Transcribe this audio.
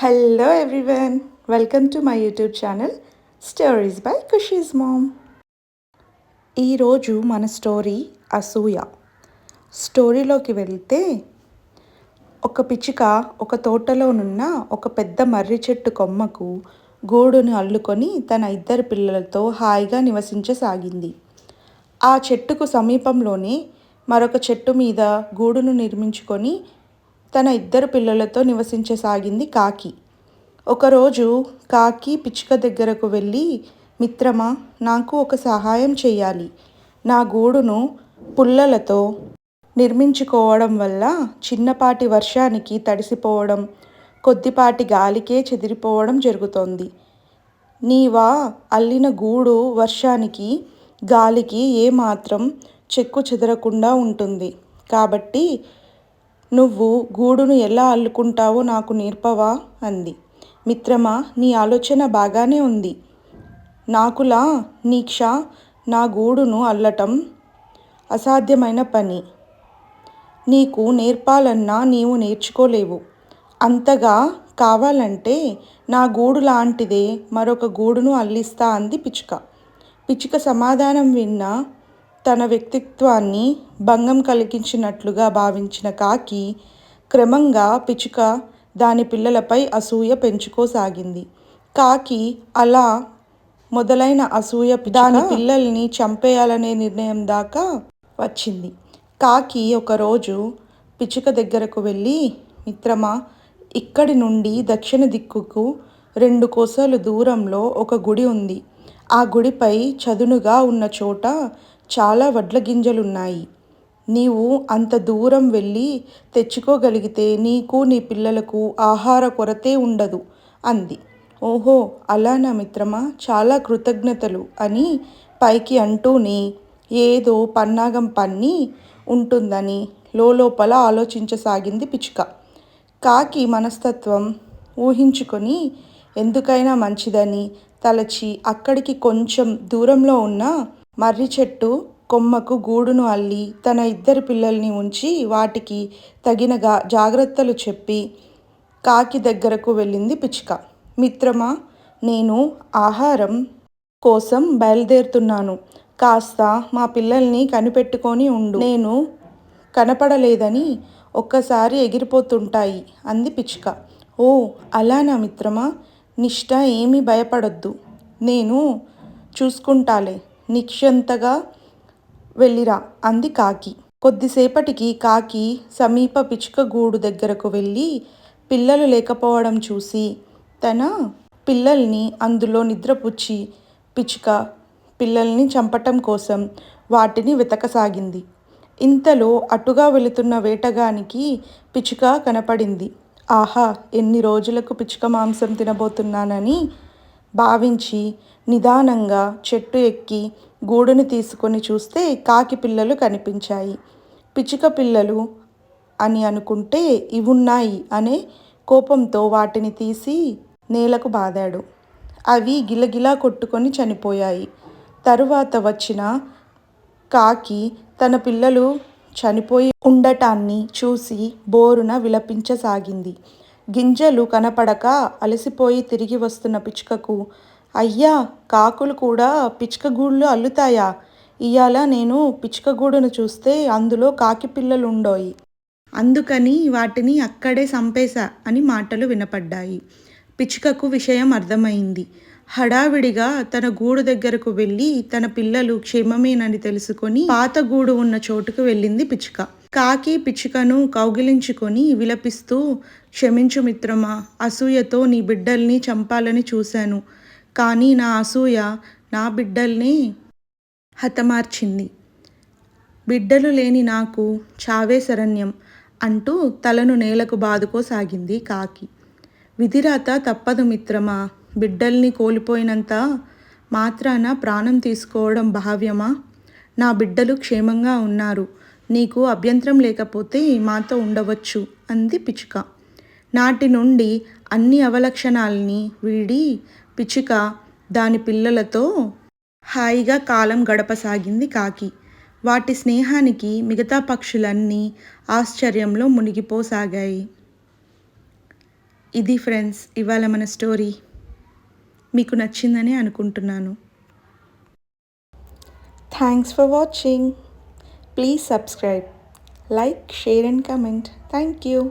Hello everyone, welcome to my YouTube channel stories by Khushi's mom. ఈరోజు మన story అసూయ. స్టోరీలోకి వెళ్తే, ఒక పిచ్చుక ఒక తోటలోనున్న ఒక పెద్ద మర్రి చెట్టు కొమ్మకు గూడును అల్లుకొని తన ఇద్దరు పిల్లలతో హాయిగా నివసించసాగింది. ఆ చెట్టుకు సమీపంలోనే మరొక చెట్టు మీద గూడును నిర్మించుకొని తన ఇద్దరు పిల్లలతో నివసించసాగింది కాకి. ఒకరోజు కాకి పిచ్చుక దగ్గరకు వెళ్ళి, మిత్రమా, నాకు ఒక సహాయం చేయాలి. నా గూడును పుల్లలతో నిర్మించుకోవడం వల్ల చిన్నపాటి వర్షానికి తడిసిపోవడం, కొద్దిపాటి గాలికే చెదిరిపోవడం జరుగుతోంది. నీవా అల్లిన గూడు వర్షానికి గాలికి ఏమాత్రం చెక్కు చెదరకుండా ఉంటుంది. కాబట్టి నువ్వు గూడును ఎలా అల్లుకుంటావో నాకు నేర్పవా అంది. మిత్రమా, నీ ఆలోచన బాగానే ఉంది. నాకులా నా గూడును అల్లటం అసాధ్యమైన పని. నీకు నేర్పాలన్నా నీవు నేర్చుకోలేవు. అంతగా కావాలంటే నా గూడు లాంటిదే మరొక గూడును అల్లిస్తా అంది పిచ్చుక. పిచ్చుక సమాధానం విన్న తన వ్యక్తిత్వాన్ని భంగం కలిగించినట్లుగా భావించిన కాకి క్రమంగా పిచ్చుక దాని పిల్లలపై అసూయ పెంచుకోసాగింది. కాకి అలా మొదలైన అసూయ దాని పిల్లల్ని చంపేయాలనే నిర్ణయం దాకా వచ్చింది. కాకి ఒకరోజు పిచ్చుక దగ్గరకు వెళ్ళి, మిత్రమా, ఇక్కడి నుండి దక్షిణ దిక్కుకు 2 కొసలు దూరంలో ఒక గుడి ఉంది. ఆ గుడిపై చదునుగా ఉన్న చోట చాలా వడ్ల గింజలున్నాయి. నీవు అంత దూరం వెళ్ళి తెచ్చుకోగలిగితే నీకు నీ పిల్లలకు ఆహార కొరతే ఉండదు అంది. ఓహో, అలానా మిత్రమా, చాలా కృతజ్ఞతలు అని పైకి అంటూనే ఏదో పన్నాగం పన్ని ఉంటుందని లోపల ఆలోచించసాగింది పిచ్చుక. కాకి మనస్తత్వం ఊహించుకొని ఎందుకైనా మంచిదని తలచి అక్కడికి కొంచెం దూరంలో ఉన్న మర్రి చెట్టు కొమ్మకు గూడును అల్లి తన ఇద్దరు పిల్లల్ని ఉంచి వాటికి తగిన జాగ్రత్తలు చెప్పి కాకి దగ్గరకు వెళ్ళింది పిచ్చుక. మిత్రమా, నేను ఆహారం కోసం బయలుదేరుతున్నాను. కాస్త మా పిల్లల్ని కనిపెట్టుకొని ఉండు. నేను కనపడలేదని ఒక్కసారి ఎగిరిపోతుంటాయి అంది పిచ్చుక. ఓ, అలానా మిత్రమా, నిష్ఠ, ఏమీ భయపడొద్దు. నేను చూసుకుంటాలే. నిశ్చింతగా వెళ్ళిరా అంది కాకి. కొద్దిసేపటికి కాకి సమీప పిచ్చుక గూడు దగ్గరకు వెళ్ళి పిల్లలు లేకపోవడం చూసి తన పిల్లల్ని అందులో నిద్రపుచ్చి పిచ్చుక పిల్లల్ని చంపటం కోసం వాటిని వెతకసాగింది. ఇంతలో అటుగా వెళుతున్న వేటగానికి పిచ్చుక కనపడింది. ఆహా, ఎన్ని రోజులకు పిచ్చుక మాంసం తినబోతున్నానని భావించి నిదానంగా చెట్టు ఎక్కి గూడుని తీసుకొని చూస్తే కాకి పిల్లలు కనిపించాయి. పిచ్చుక పిల్లలు అని అనుకుంటే ఇవున్నాయి అనే కోపంతో వాటిని తీసి నేలకు బాదాడు. అవి గిలగిలా కొట్టుకొని చనిపోయాయి. తరువాత వచ్చిన కాకి తన పిల్లలు చనిపోయి ఉండటాన్ని చూసి బోరున విలపించసాగింది. గింజలు కనపడక అలసిపోయి తిరిగి వస్తున్న పిచ్చుకకు, అయ్యా, కాకులు కూడా పిచ్చుక గూళ్ళు అల్లుతాయా? ఇయ్యాల నేను పిచ్చుక గూడును చూస్తే అందులో కాకి పిల్లలుండోయి. అందుకని వాటిని అక్కడే సంపేశా అని మాటలు వినపడ్డాయి. పిచ్చుకకు విషయం అర్థమైంది. హడావిడిగా తన గూడు దగ్గరకు వెళ్ళి తన పిల్లలు క్షేమమేనని తెలుసుకొని పాత గూడు ఉన్న చోటుకు వెళ్ళింది పిచ్చుక. కాకి పిచ్చుకను కౌగిలించుకొని విలపిస్తూ, క్షమించు మిత్రమా, అసూయతో నీ బిడ్డల్ని చంపాలని చూశాను. కానీ నా అసూయ నా బిడ్డల్ని హతమార్చింది. బిడ్డలు లేని నాకు చావే శరణ్యం అంటూ తలను నేలకు బాదుకోసాగింది కాకి. విధిరాత తప్పదు మిత్రమా, బిడ్డల్ని కోల్పోయినంత మాత్రాన ప్రాణం తీసుకోవడం భావ్యమా? నా బిడ్డలు క్షేమంగా ఉన్నారు. నీకు అభ్యంతరం లేకపోతే మాతో ఉండవచ్చు అంది పిచ్చుక. నాటి నుండి అన్ని అవలక్షణాల్ని వీడి పిచ్చుక దాని పిల్లలతో హాయిగా కాలం గడపసాగింది కాకి. వాటి స్నేహానికి మిగతా పక్షులన్నీ ఆశ్చర్యంలో మునిగిపోసాగాయి. ఇది ఫ్రెండ్స్ ఇవాళ మన స్టోరీ. మీకు నచ్చిందని అనుకుంటున్నాను. Thanks for watching. Please subscribe, like, share and comment. Thank you.